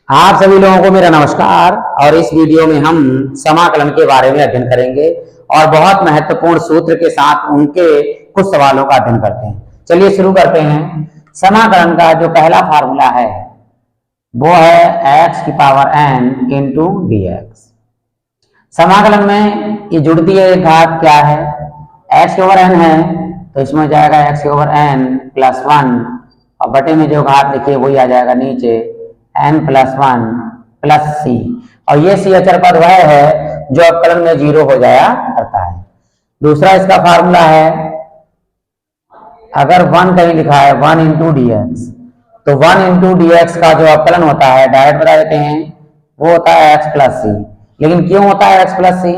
आप सभी लोगों को मेरा नमस्कार। और इस वीडियो में हम समाकलन के बारे में अध्ययन करेंगे और बहुत महत्वपूर्ण सूत्र के साथ उनके कुछ सवालों का अध्ययन करते हैं। चलिए शुरू करते हैं। समाकलन का जो पहला फार्मूला है वो है x की power n into D x. समाकलन में ये जुड़ती है एक घात क्या है, x के ओवर n है तो इसमें हो जाएगा x के ओवर n प्लस 1 और बटे में जो घात लिखे वही आ जाएगा नीचे n प्लस 1 प्लस c। और ये c अचर पद वह है जो अवकलन में जीरो हो जाया करता है। दूसरा इसका फार्मूला है, अगर 1 कहीं लिखा है 1 इंटू डी एक्स तो 1 इंटू डी एक्स का जो अवकलन होता है डायरेक्ट बता देते हैं वो होता है x प्लस सी। लेकिन क्यों होता है x प्लस सी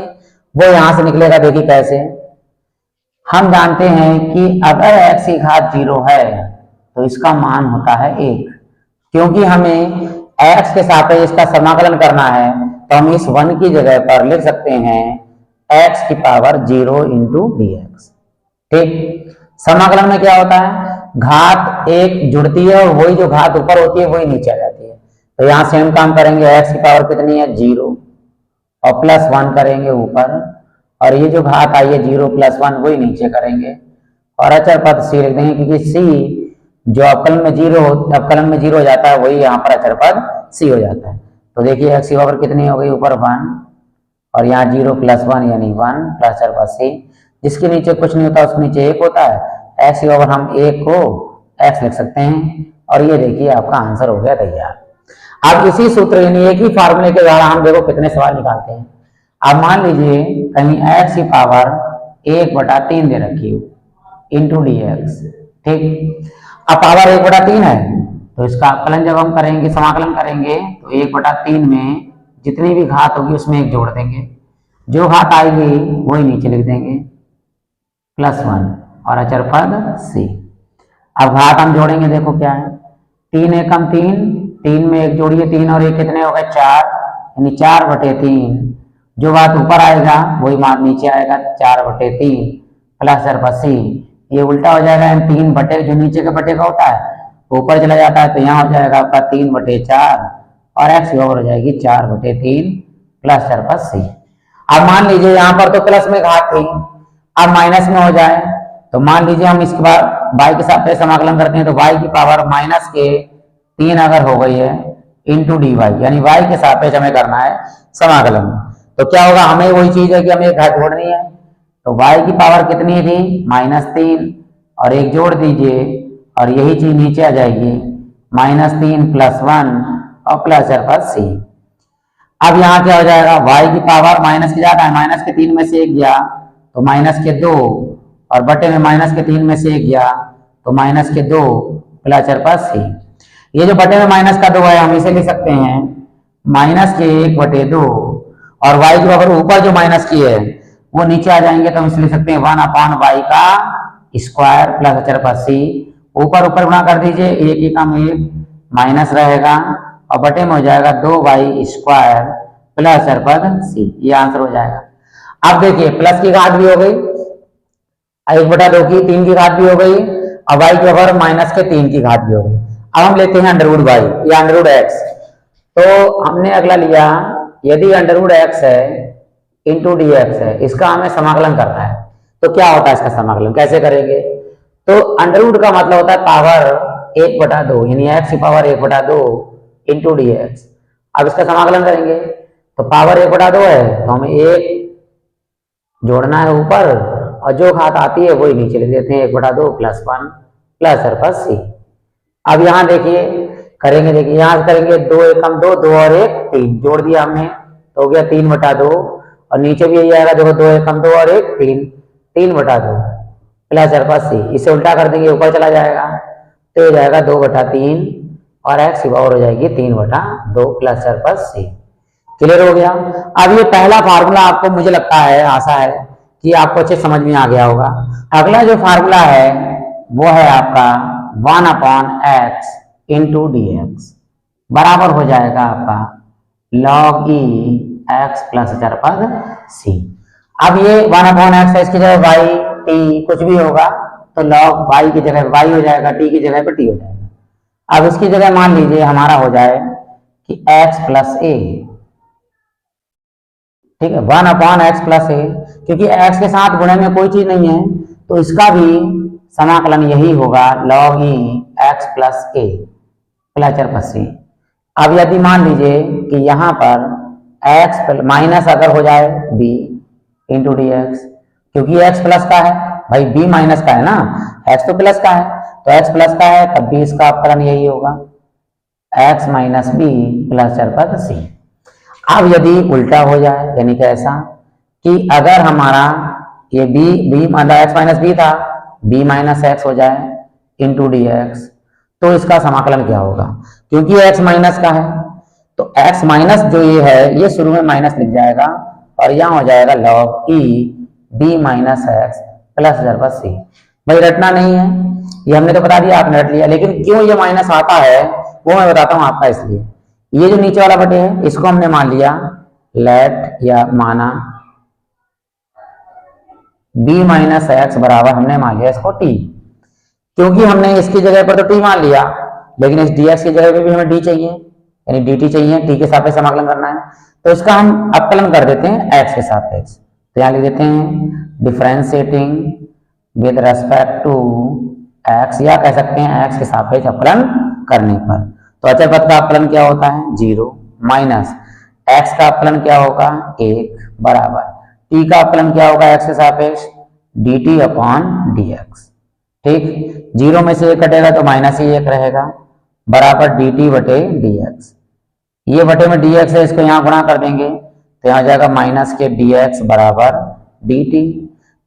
वो यहां से निकलेगा। देखिए कैसे, हम जानते हैं कि अगर x की घात 0 है तो इसका मान होता है 1। क्योंकि हमें x के सापेक्ष इसका समाकलन करना है तो हम इस 1 की जगह पर लिख सकते हैं x की पावर 0 इंटू डी एक्स। ठीक, समाकलन में क्या होता है, घात एक जुड़ती है और वही जो घात ऊपर होती है वही नीचे आ जाती है। तो यहां से हम काम करेंगे, x की पावर कितनी है 0 और प्लस 1 करेंगे ऊपर और ये जो घात आई है 0 प्लस 1 वही नीचे करेंगे और अचर पद c लिख देंगे क्योंकि c जो अवकलन में जीरो हो जाता है वही यहाँ पर अचर पद c हो जाता है। तो देखिए x की पावर कितनी हो गई ऊपर 1 और यहाँ 0 प्लस 1 यानी 1 प्लस अचर पद c। जिसके नीचे कुछ नहीं होता उसके नीचे 1 होता है। x की पावर हम 1 को x लिख सकते हैं और ये देखिए आपका आंसर हो गया तैयार। अब इसी सूत्र यानी एक ही फार्मूले के द्वारा हम देखो कितने सवाल निकालते हैं। अब मान लीजिए कहीं x की पावर 1/3 दे रखी हो इंटू डी एक्स। ठीक, अब पावर 1/3 है तो इसका अवकलन जब हम करेंगे समाकलन करेंगे तो 1/3 में जितनी भी घात होगी उसमें 1 जोड़ देंगे, जो घात आएगी वही नीचे लिख देंगे प्लस 1 और अचर पद c। अब घात हम जोड़ेंगे, देखो क्या है 3 एकम 3, 3 में 1 जोड़िए 3 और 1 कितने हो गए 4 यानी 4/3। जो घात ऊपर आएगा वही मान नीचे आएगा 4/3 प्लस अचर पद c। ये उल्टा हो जाएगा, 3 बटे जो नीचे के बटे का होता है ऊपर चला जाता है तो यहाँ हो जाएगा आपका 3/4 और x की पावर हो जाएगी 4/3 प्लस अचर पद c। अब मान लीजिए यहाँ पर तो प्लस में घात थी, अब माइनस में हो जाए तो मान लीजिए हम इसके बाद y के सापेक्ष समाकलन करते हैं तो y की पावर -3 अगर हो गई है इंटू डी वाई यानी y के सापेक्ष हमें करना है समाकलन। तो क्या होगा, हमें वही चीज है कि हमें घात जोड़नी है तो y की पावर कितनी थी -3 और 1 जोड़ दीजिए और यही चीज नीचे आ जाएगी -3 प्लस 1 और प्लस अचर पद c। अब यहाँ क्या हो जाएगा, y की पावर माइनस की ज्यादा है, माइनस के 3 में से 1 गया तो माइनस के 2 और बटे में माइनस के 3 में से 1 गया तो माइनस के 2 प्लस अचर पद c। ये जो बटे में माइनस का 2 है हम इसे लिख सकते हैं माइनस के 1/2 और y की पावर ऊपर जो माइनस की है वो नीचे आ जाएंगे तो हम इसे लिख सकते हैं 1/y का स्क्वायर प्लस अचर पद c। ऊपर ऊपर गुणा कर दीजिए, 1 एकम 1 माइनस रहेगा और बटे में हो जाएगा 2y स्क्वायर प्लस अचर पद c। ये आंसर हो जाएगा। अब देखिए प्लस की घात भी हो गई 1/2 की, 3 की घात भी हो गई और y के ओवर माइनस के 3 की घात भी हो गई। अब हम लेते हैं अंडरवुड y या अंडरवुड x। तो हमने अगला लिया, यदि अंडरवुड x है इंटू डी एक्स है, इसका हमें समाकलन करना है तो क्या होता है इसका समाकलन कैसे करेंगे। तो अंडरवुड का मतलब होता है पावर 1/2 यानी x की पावर 1/2 इंटू डी एक्स। अब इसका समाकलन करेंगे तो पावर 1/2 है तो हमें 1 जोड़ना है ऊपर और जो घात आती है वही नीचे लिख देते हैं 1/2 प्लस 1 प्लस अचर पद c। अब यहाँ देखिए करेंगे, देखिए यहाँ से करेंगे 2 एकम 2, 2 और 1 3 जोड़ दिया हमने तो हो गया 3/2 और नीचे भी यही आएगा, देखो 2 एकम 2 और 1 3 3/2 प्लस अचर पद c। इसे उल्टा कर देंगे ऊपर चला जाएगा तो ये जाएगा 2/3 और x की पावर हो जाएगी 3/2 प्लस अचर पद c। क्लियर हो गया। अब ये पहला फार्मूला आपको मुझे लगता है, आशा है कि आपको अच्छे समझ में आ गया होगा। अगला जो फार्मूला है वो है आपका 1/x इंटू डी एक्स बराबर हो जाएगा आपका log e x प्लस अचर पद c। अब ये 1/x है, इसकी जगह y t कुछ भी होगा तो log y की जगह y हो जाएगा, t की जगह पर t हो जाएगा। अब इसकी जगह मान लीजिए हमारा हो जाए कि x प्लस ए, ठीक है, 1/x प्लस ए, क्योंकि x के साथ गुणे में कोई चीज नहीं है तो इसका भी समाकलन यही होगा log e x प्लस ए प्लस चर प्लस सी। अब यदि मान लीजिए कि यहाँ पर x माइनस अगर हो जाए b इंटू डी एक्स, क्योंकि x प्लस का है भाई, b माइनस का है ना, x तो प्लस का है, तो x प्लस का है तब भी इसका अपकरण यही होगा x माइनस बी प्लस चर पद सी। अब यदि उल्टा हो जाए, यानी कि ऐसा कि अगर हमारा ये b मतलब x माइनस बी था, b माइनस एक्स हो जाए इंटू डी एक्स, तो इसका समाकलन क्या होगा, क्योंकि x माइनस का है तो x माइनस जो ये है ये शुरू में माइनस लिख जाएगा और यहाँ हो जाएगा log e b minus x plus चर पद सी। भाई रटना नहीं है, ये हमने तो बता दिया, आपने रट लिया, लेकिन क्यों ये माइनस आता है वो मैं बताता हूँ आपका। इसलिए ये जो नीचे वाला बटे है इसको हमने मान लिया लेट या माना b माइनस एक्स बराबर हमने मान लिया इसको t, क्योंकि हमने इसकी जगह पर तो t मान लिया, लेकिन इस dx की जगह पे भी हमें d चाहिए, यानी dt चाहिए, t के सापेक्ष समाकलन करना है, तो इसका हम अवकलन कर देते हैं x के सापेक्ष। तो यहाँ लिख देते हैं differentiating with respect to x, या कह सकते हैं x के सापेक्ष अवकलन करने पर। तो अचर पद का अवकलन क्या होता है 0 माइनस x का अवकलन क्या होगा 1 बराबर t का अवकलन क्या होगा x के सापेक्ष dt अपॉन dx। ठीक, 0 में से 1 कटेगा तो माइनस ही 1 रहेगा बराबर dt बटे dx। ये बटे में dx है, इसको यहाँ गुणा कर देंगे तो यहाँ जाएगा माइनस के dx बराबर dt,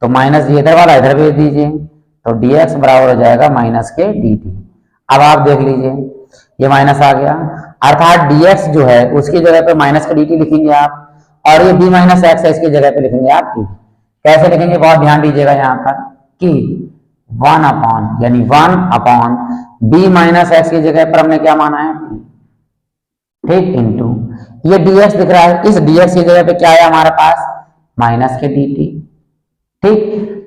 तो माइनस ये इधर वाला इधर भेज दीजिए तो dx बराबर हो जाएगा माइनस के dt। अब आप देख लीजिए ये माइनस आ गया, अर्थात dx जो है उसकी जगह पे माइनस के dt लिखेंगे आप, और ये b माइनस एक्स है इसकी जगह पे लिखेंगे आप t। कैसे लिखेंगे बहुत ध्यान दीजिएगा यहाँ पर कि 1 अपॉन यानी 1 अपॉन b माइनस एक्स की जगह पर हमने क्या माना है t, ठीक, इंटू ये dx दिख रहा है, इस dx की जगह पे क्या है हमारे पास माइनस के dt। ठीक,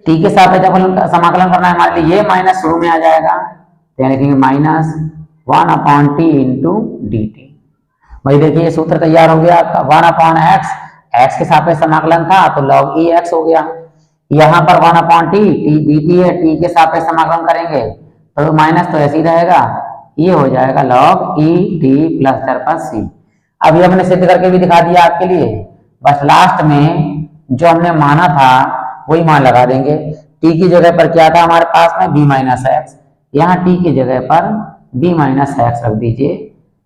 t के सापेक्ष समाकलन करना है हमारे लिए, ये माइनस शुरू में आ जाएगा तो यहाँ लिखेंगे minus 1 upon T into D T. भाई देखिए ये सूत्र तैयार हो गया आपका, 1 अपॉन एक्स, एक्स के सापेक्ष समाकलन था तो log ई एक्स हो गया, यहाँ पर 1 upon T, T D T है, टी के सापेक्ष समाकलन करेंगे तो माइनस तो ऐसे ही रहेगा, ये हो जाएगा log ई टी प्लस चर पद सी। अभी हमने सिद्ध करके भी दिखा दिया आपके लिए, बस लास्ट में जो हमने माना था वही मान लगा देंगे। टी की जगह पर क्या था हमारे पास में b माइनस एक्स, यहाँ टी की जगह पर b माइनस एक्स रख दीजिए,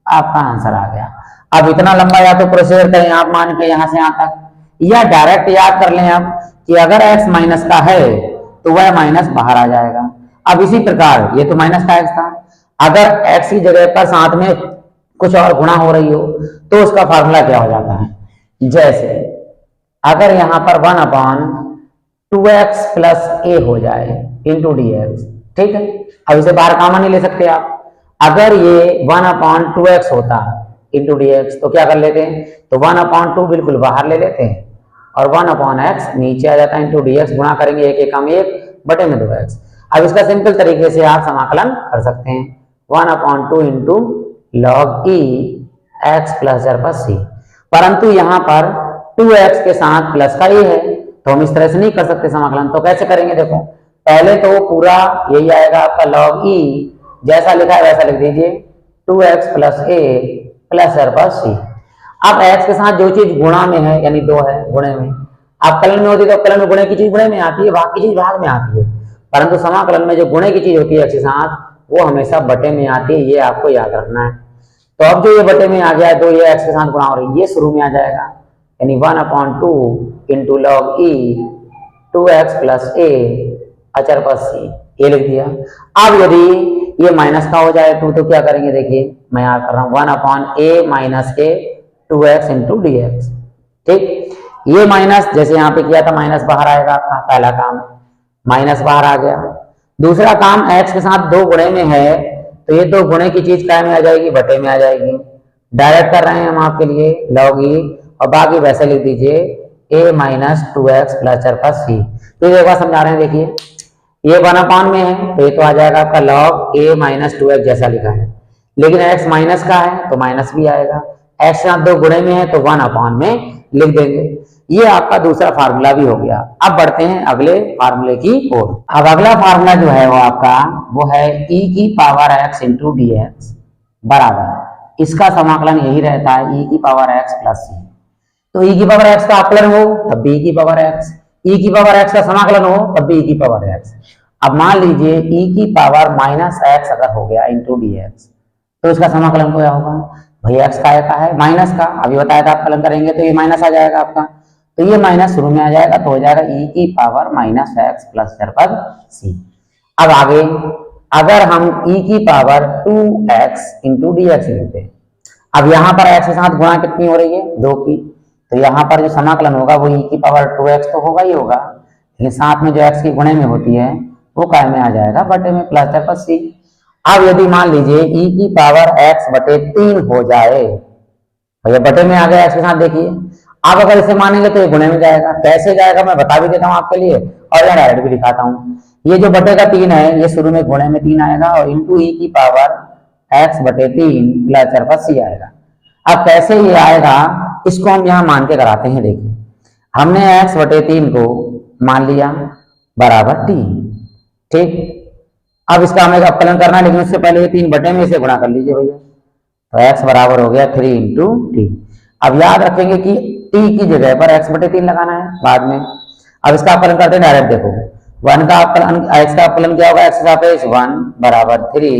आपका आंसर आ गया। अब इतना लंबा या तो प्रोसीजर करें आप मान के यहाँ से यहाँ तक, या डायरेक्ट याद कर लें आप कि अगर x माइनस का है तो वह माइनस बाहर आ जाएगा। अब इसी प्रकार ये तो माइनस का x था, अगर x की जगह पर साथ में कुछ और गुणा हो रही हो तो उसका फार्मूला क्या हो जाता है, जैसे अगर यहाँ पर 1 अपॉन 2x प्लस ए हो जाए इंटू डी एक्स, ठीक है, अब इसे बाहर कॉमन नहीं ले सकते आप। अगर ये 1 अपॉन 2x होता इंटू डी एक्स तो क्या कर लेते हैं, तो 1 अपॉन 2 बिल्कुल बाहर ले लेते हैं और 1 अपॉन एक्स नीचे आ जाता है, इंटू डी एक्स गुणा करेंगे, एक एक कम एक बटे में 2x। अब इसका सिंपल तरीके से आप समाकलन कर सकते हैं 1 अपॉन 2 इंटू लॉग ई एक्स प्लस चर पद सी, परंतु यहाँ पर 2x के साथ प्लस का ए है तो हम इस तरह से नहीं कर सकते समाकलन। तो कैसे करेंगे, देखो पहले तो पूरा यही आएगा आपका log e, जैसा लिखा है वैसा लिख दीजिए 2x प्लस ए प्लस चर पद सी। अब x के साथ जो चीज गुणा में है यानी 2 है गुणे में, अब कलन में होती है तो कलन में गुणे की चीज गुणे में आती है, भाग की चीज भाग में आती है, परंतु समाकलन में जो गुणे की चीज होती है x के साथ वो हमेशा बटे में आती है, ये आपको याद रखना है। तो अब जो ये बटे में आ गया तो ये x के साथ गुणा हो रही है, ये शुरू में आ जाएगा यानी 1 अपॉन 2 इंटू लॉग ई 2x प्लस ए अचर पद सी, ये लिख दिया। अब यदि ये माइनस का हो जाए तो क्या करेंगे, देखिए मैं याद कर रहा हूँ 1 अपॉन ए माइनस के 2x इंटू डी एक्स। ठीक, ये माइनस जैसे यहाँ पे किया था माइनस बाहर आएगा, आपका पहला काम माइनस बाहर आ गया। दूसरा काम x के साथ 2 गुणे में है तो ये 2 गुणे की चीज क्या में आ जाएगी, बटे में आ जाएगी। डायरेक्ट कर रहे हैं हम आपके लिए लॉग ई, और बाकी वैसे लिख दीजिए a माइनस 2x प्लस चर पद सी। तो एक बार समझा रहे हैं, देखिए ये 1 अपॉन में है तो ये तो आ जाएगा आपका log a माइनस 2x जैसा लिखा है, लेकिन x माइनस का है तो माइनस भी आएगा, एक्स के साथ 2 गुणे में है तो 1 अपॉन में लिख देंगे। ये आपका दूसरा फार्मूला भी हो गया। अब बढ़ते हैं अगले फार्मूले की ओर। अब अगला फार्मूला जो है वो आपका वो है e की power x into D x बराबर, इसका समाकलन यही रहता है e की पावर x प्लस c। तो e की पावर x का अपलन हो तब भी e की पावर x, e की पावर x का समाकलन हो तब भी e की पावर x। अब मान लीजिए e की पावर माइनस x अगर हो गया इंटू डी एक्स, तो इसका समाकलन क्या होगा भाई, x का है माइनस का, अभी बताया था अपलन करेंगे तो ये माइनस आ जाएगा आपका, तो ये माइनस शुरू में आ जाएगा तो हो जाएगा e की पावर माइनस x प्लस पद c। अब आगे अगर हम e की power 2x into D x लेते हैं, अब यहाँ पर x के साथ गुणा कितनी हो रही है 2 की, तो यहाँ पर जो समाकलन होगा वो e की पावर 2x तो होगा ही होगा, लेकिन साथ में जो x की गुणे में होती है वो काय में आ जाएगा बटे में प्लस पद c। अब यदि मान लीजिए e की पावर x बटे 3 हो जाए, भैया बटे में आ गया x के साथ, देखिए आप अगर इसे मानेंगे तो ये गुणे में जाएगा, कैसे जाएगा मैं बता भी देता हूं आपके लिए और यहाँ डायरेक्ट भी दिखाता हूं। ये जो बटे का 3 है ये शुरू में गुणे में 3 आएगा और इंटू ई की पावर x बटे 3 प्लस पद c आएगा। अब कैसे ये आएगा इसको हम यहाँ मान के कराते हैं। देखिए हमने x बटे 3 को मान लिया बराबर t, ठीक। अब इसका हमें अपकलन करना है, लेकिन उससे पहले ये 3 बटे में इसे गुणा कर लीजिए भैया, तो x बराबर हो गया 3 इंटू टी। अब याद रखेंगे कि t की जगह पर x बटे 3 लगाना है बाद में। अब इसका अपकलन करते हैं डायरेक्ट, देखो 1 का अपकलन, x का अपकलन क्या होगा x के सापेक्ष 1 बराबर 3,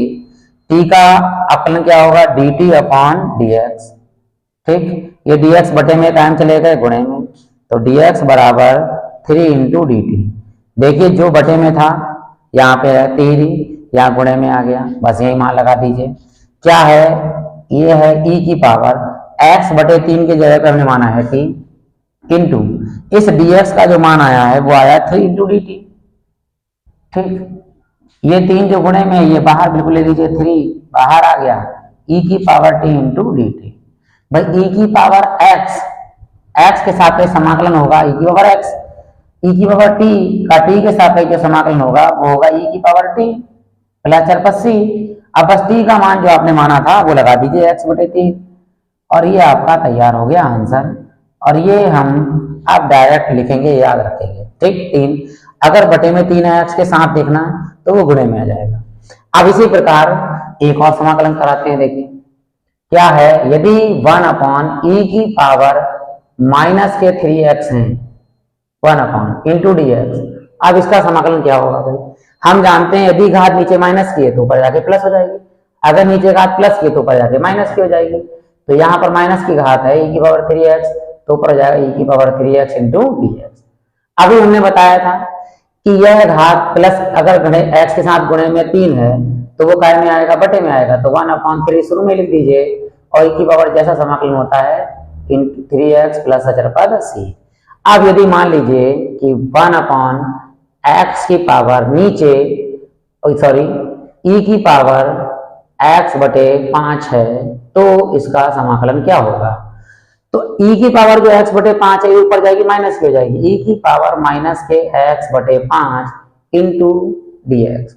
t का अपकलन क्या होगा dt अपॉन dx, ठीक। ये dx बटे में कायम चले गए गुणे में, तो dx बराबर 3 इंटू डी टी। देखिए जो बटे में था यहाँ पे है 3, यहाँ गुणे में आ गया, बस यही मान लगा दीजिए। क्या है ये है e की पावर x बटे 3 के जगह पर हमने माना है t इंटू इस dx का जो मान आया है वो आया 3 इंटू डी टी, ठीक। ये 3 जो गुणे में ये बाहर बिल्कुल ले लीजिए, 3 बाहर आ गया, e की power t into D T. भाई e की पावर x के सापेक्ष समाकलन होगा e की पावर x, e की पावर t का t के सापेक्ष जो समाकलन होगा वो होगा e की पावर t प्लस पद c। अब बस t का मान जो आपने माना था वो लगा दीजिए x बटे 3 और ये आपका तैयार हो गया आंसर। और ये हम आप डायरेक्ट लिखेंगे, याद रखेंगे, ठीक। 3 अगर बटे में 3 है x के साथ देखना तो वो गुणे में आ जाएगा। अब इसी प्रकार एक और समाकलन कराते हैं। देखिए क्या है, यदि 1 अपॉन e की पावर माइनस के 3x है 1 अपॉन इंटू डी एक्स, अब इसका समाकलन क्या होगा भाई, हम जानते हैं यदि घात नीचे माइनस की है तो ऊपर जाके प्लस हो जाएगी, अगर नीचे घात प्लस की है तो ऊपर जाके माइनस की हो जाएगी। तो यहाँ पर माइनस की घात है e की पावर 3x तो ऊपर जाएगा e की power 3x into D x. अभी हमने बताया था कि यह घात प्लस अगर x के साथ गुणे में 3 है तो वो काय में आएगा बटे में आएगा, तो 1 अपॉन 3 शुरू में लिख दीजिए और e की पावर जैसा समाकलन होता है 3x प्लस पद c। अब यदि मान लीजिए कि 1 अपॉन x की पावर नीचे सॉरी e की पावर x बटे 5 है तो इसका समाकलन क्या होगा, तो e की पावर जो x बटे 5 है ऊपर जाएगी माइनस की हो जाएगी, e की पावर माइनस के x बटे 5 इंटू डी एक्स।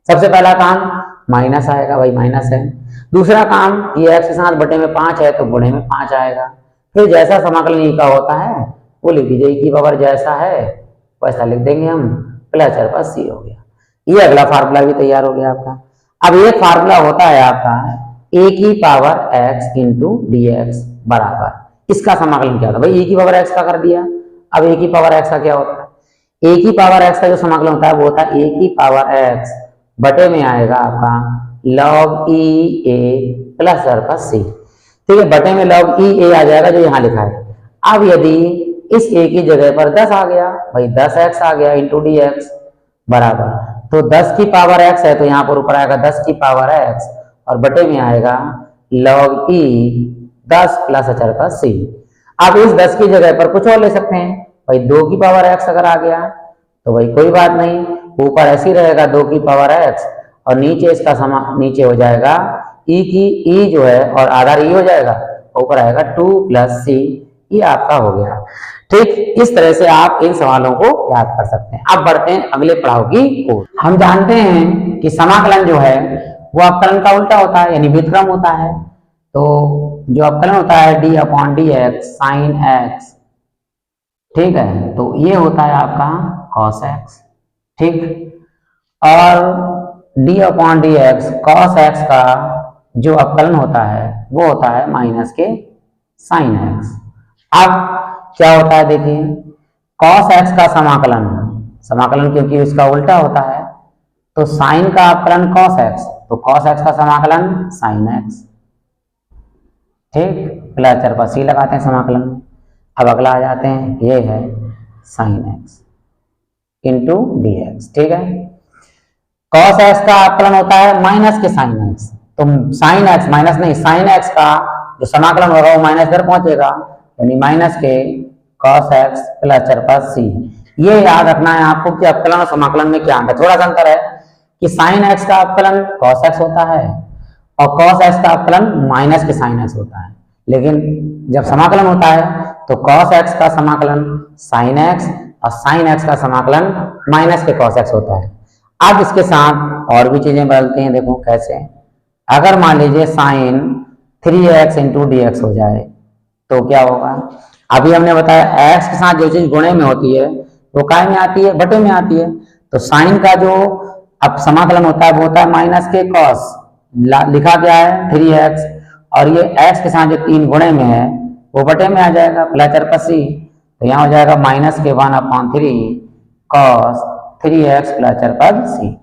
सबसे पहला काम माइनस आएगा भाई, माइनस है। दूसरा काम ये x के साथ बटे में 5 है तो गुणे में 5 आएगा। फिर जैसा समाकलन e का होता है वो लिख दीजिए, e की पावर जैसा है वैसा लिख देंगे हम, प्लस पद c हो गया। ये अगला फार्मूला भी तैयार हो गया आपका। अब ये फार्मूला होता है आपका a की power x into D x बराबर, इसका समाकलन क्या होता है भाई, a की पावर x का कर दिया। अब a की पावर x का क्या होता है, a की पावर x का जो समाकलन होता है वो होता है a की पावर x बटे में आएगा आपका log e a प्लस पद c, ठीक है। बटे में log e a आ जाएगा जो यहाँ लिखा है। अब यदि इस a की जगह पर 10 आ गया भाई, 10x आ गया इंटू डी एक्स बराबर, तो 10 की पावर x है तो यहाँ पर ऊपर आएगा 10 की पावर x और बटे में आएगा log e 10 प्लस पद c। अब इस 10 की जगह पर कुछ और ले सकते हैं भाई, 2 की पावर x अगर आ गया तो भाई कोई बात नहीं, ऊपर ऐसे ही रहेगा 2 की पावर x और नीचे इसका नीचे हो जाएगा e की e जो है और आधार e हो जाएगा, ऊपर आएगा 2 प्लस c। ये आपका हो गया, ठीक। इस तरह से आप इन सवालों को याद कर सकते हैं। अब बढ़ते हैं अगले पड़ाव की ओर। हम जानते हैं कि समाकलन जो है वो अपकलन का उल्टा होता है यानी व्युत्क्रम होता है। तो जो अवकलन होता है D upon D x sine x, ठीक है, तो ये होता है आपका कॉस एक्स, ठीक। और D upon D x cos x का जो अवकलन होता है वो होता है माइनस के साइन एक्स। अब क्या होता है देखिए, कॉस एक्स का समाकलन, समाकलन क्योंकि उसका उल्टा होता है, तो साइन का अवकलन कॉस एक्स, तो कॉस एक्स का समाकलन साइन एक्स, ठीक, प्लस चर पर सी लगाते हैं समाकलन में। अब अगला आ जाते हैं, ये है sine x into D x, ठीक है। कॉस एक्स का अवकलन होता है माइनस के साइन एक्स, तो साइन एक्स माइनस नहीं, साइन एक्स का जो समाकलन होगा वो माइनस पर पहुंचेगा, यानी माइनस के कॉस एक्स प्लस चर पर सी। ये याद रखना है आपको कि अवकलन और समाकलन में क्या अंतर, थोड़ा सा अंतर है कि साइन एक्स का अवकलन कॉस एक्स होता है और कॉस एक्स का अवकलन माइनस के साइन एक्स होता है, लेकिन जब समाकलन होता है तो कॉस एक्स का समाकलन साइन एक्स और साइन एक्स का समाकलन माइनस के कॉस एक्स होता है। अब इसके साथ और भी चीजें बदलते हैं, देखो कैसे। अगर मान लीजिए sign 3x into D x हो जाए तो क्या होगा, अभी हमने बताया x के साथ जो चीज गुणे में होती है वो काय में आती है, बटे में आती है, तो साइन का जो अब समाकलन होता है वो होता है माइनस के कॉस, लिखा गया है 3x, और ये x के साथ जो 3 गुणे में है वो बटे में आ जाएगा, प्लस चर पर सी, तो यहाँ हो जाएगा माइनस के 1/3 कॉस 3x प्लस चर पर सी।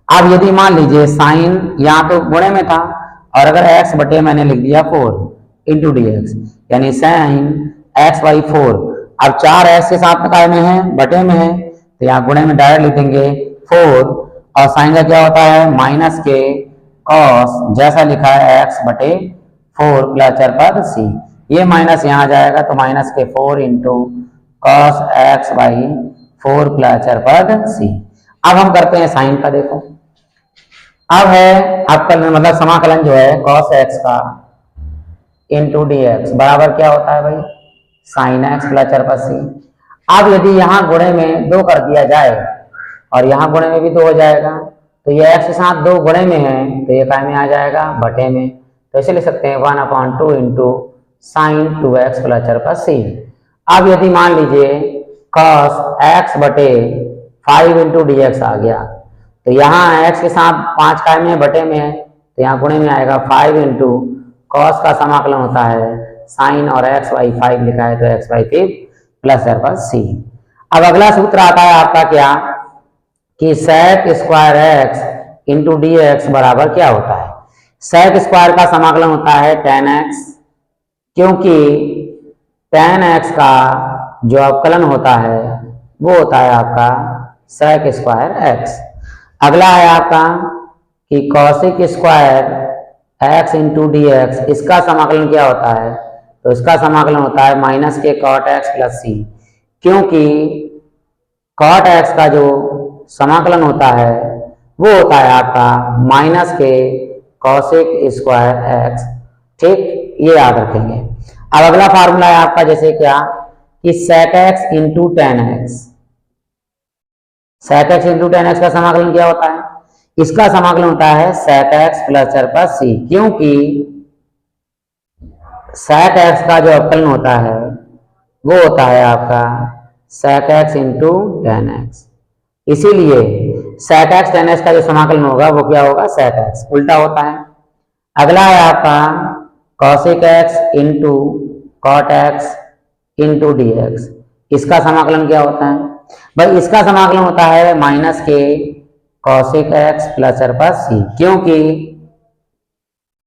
अब यदि मान लीजिए साइन यहाँ तो गुणे में था और अगर x बटे मैंने लिख दिया 4 इंटू डी एक्स, यानी साइन x बाई 4, अब 4x के साथ काय में है, बटे में है, तो यहाँ गुणे में डायरेक्ट लिख देंगे 4, और साइन का क्या होता है माइनस के कॉस, जैसा लिखा है x बटे 4 प्लस चर पर सी, ये माइनस यहाँ आ जाएगा, तो माइनस के 4 into cos x by 4 plus चर पर सी। अब हम करते हैं साइन का, देखो अब है अवकलन मतलब समाकलन जो है कॉस एक्स का इंटू डी एक्स बराबर क्या होता है भाई, साइन एक्स प्लस चर पर सी। अब यदि यहाँ गुणे में 2 कर दिया जाए और यहाँ गुणे में भी 2 हो जाएगा, तो ये एक्स के साथ 2 गुणे में है तो ये काय में आ जाएगा, बटे में, तो इसे लिख सकते हैं 1/2 इंटू साइन 2x प्लस चर पर सी। अब यदि मान लीजिए कॉस एक्स बटे 5 इंटू डी एक्स आ गया, तो यहाँ x के साथ 5 काय में बटे में है, तो यहाँ गुणे में आएगा 5 इंटू कॉस का समाकलन होता है साइन और x बाई 5 लिखा है, तो x बाई 5 प्लस चर पर सी। अब अगला सूत्र आता है आपका क्या कि sec square x into D x बराबर क्या होता है, sec स्क्वायर का समाकलन होता है tan x, क्योंकि tan x का जो अवकलन होता है वो होता है आपका sec स्क्वायर x। अगला है आपका कि cosec square x into D x, इसका समाकलन क्या होता है, तो इसका समाकलन होता है माइनस के cot x प्लस सी, क्योंकि cot x का जो समाकलन होता है वो होता है आपका माइनस के cosec स्क्वायर x, ठीक, ये याद रखेंगे। अब अगला फार्मूला है आपका जैसे क्या कि sec x into ten x, sec x into ten x का समाकलन क्या होता है, इसका समाकलन होता है sec x प्लस चर पर सी, क्योंकि sec x का जो अवकलन होता है वो होता है आपका sec x into ten x, इसीलिए sec x टेन एक्स का जो समाकलन होगा वो क्या होगा, sec x, उल्टा होता है। अगला है आपका cosec x into cot x into D x, इसका समाकलन क्या होता है भाई, इसका समाकलन होता है माइनस के cosec x प्लस चर पर सी, क्योंकि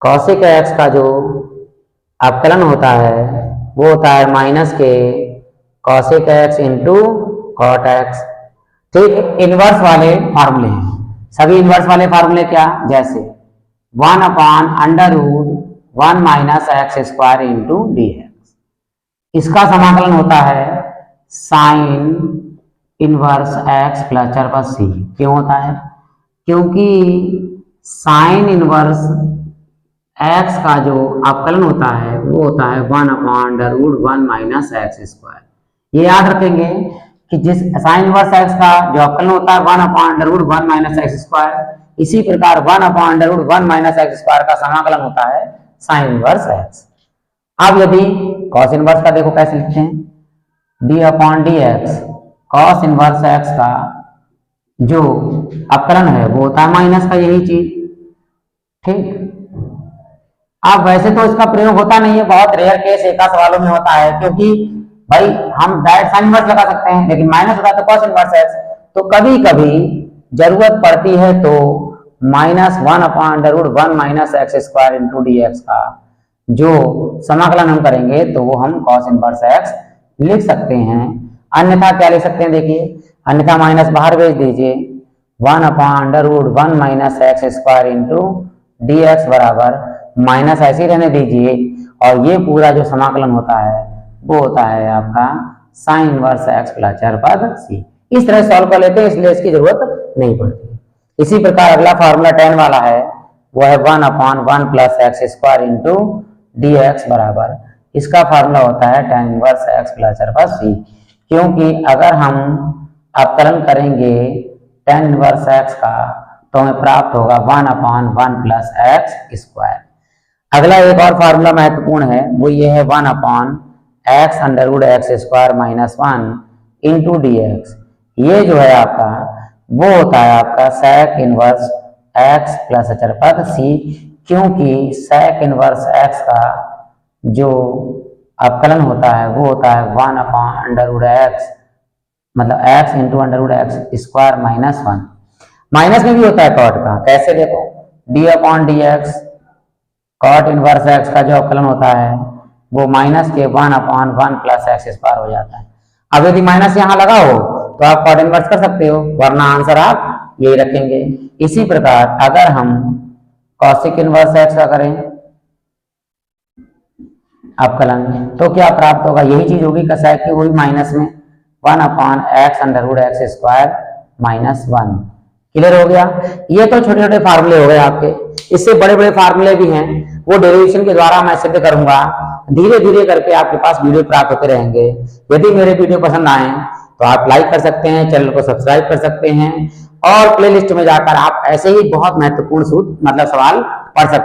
cosec x का जो अवकलन होता है वो होता है माइनस के cosec x into cot x, ठीक। इनवर्स वाले फार्मूले हैं, सभी इनवर्स वाले फार्मूले क्या, जैसे 1/√1 minus x square into D x, इसका समाकलन होता है साइन इनवर्स एक्स प्लस चर पर सी। क्यों होता है, क्योंकि साइन इनवर्स एक्स का जो अवकलन होता है वो होता है 1/√1 माइनस एक्स स्क्वायर। ये याद रखेंगे कि जिस साइन इनवर्स एक्स का जो अवकलन होता है 1/√1 माइनस एक्स स्क्वायर, इसी प्रकार 1/√1 माइनस एक्स स्क्वायर का समाकलन होता है साइन इनवर्स एक्स। अब यदि कॉस इनवर्स का देखो कैसे लिखते हैं, D upon D x cos inverse x का जो अवकलन है वो होता है माइनस का यही चीज, ठीक। अब वैसे तो इसका प्रयोग होता नहीं है, बहुत रेयर केस एका सवालों में होता है, क्योंकि भाई हम डायरेक्ट साइन इनवर्स लगा सकते हैं, लेकिन माइनस होता है तो कॉस इनवर्स एक्स। तो कभी कभी जरूरत पड़ती है तो -1/√1 - x square into D x का जो समाकलन हम करेंगे तो वो हम कॉस इनवर्स एक्स लिख सकते हैं। अन्यथा क्या लिख सकते हैं, देखिए अन्यथा माइनस बाहर भेज दीजिए, 1/√1 - x square into D x बराबर माइनस ऐसे ही रहने दीजिए, और ये पूरा जो समाकलन होता है वो होता है आपका साइन इनवर्स एक्स प्लस चरपद सी। इस तरह सॉल्व कर लेते हैं, इसलिए इसकी जरूरत नहीं पड़ती। इसी प्रकार अगला फार्मूला tan वाला है, वो है 1/1 + x square into D x बराबर, इसका फार्मूला होता है tan इनवर्स x प्लस चरपद सी। क्योंकि अगर हम अवकलन करेंगे tan इनवर्स x का तो हमें प्राप्त होगा 1/1 + x स्क्वायर। अगला एक और फार्मूला महत्वपूर्ण है, वो ये है 1/x square - 1 into D x. ये जो है आपका वो होता है आपका sec इनवर्स x प्लस चरपद सी, क्योंकि sec इनवर्स x का जो अवकलन होता है वो होता है 1/√x मतलब x into √x square -1। Minus में भी होता है कॉट का, कैसे देखो, d upon D X cot inverse x का जो अवकलन होता है वो माइनस के 1/1 + x स्क्वायर हो जाता है। अब यदि माइनस यहाँ लगा हो तो आप कॉट इनवर्स कर सकते हो, वरना आंसर आप यही रखेंगे। इसी प्रकार अगर हम कॉसिक इनवर्स x का करें अवकलन तो क्या प्राप्त होगा, यही चीज होगी कसाई की, वही माइनस में 1/x स्क्वायर -1। क्लियर हो गया। ये तो छोटे छोटे फार्मूले हो गए आपके, इससे बड़े बड़े फार्मूले भी हैं, वो डेरिवेशन के द्वारा मैं सिद्ध करूंगा। धीरे धीरे करके आपके पास वीडियो प्राप्त होते रहेंगे। यदि मेरे वीडियो पसंद आए तो आप लाइक कर सकते हैं, चैनल को सब्सक्राइब कर सकते हैं, और प्लेलिस्ट में जाकर आप ऐसे ही बहुत महत्वपूर्ण सूत्र मतलब सवाल पढ़ सकते हैं।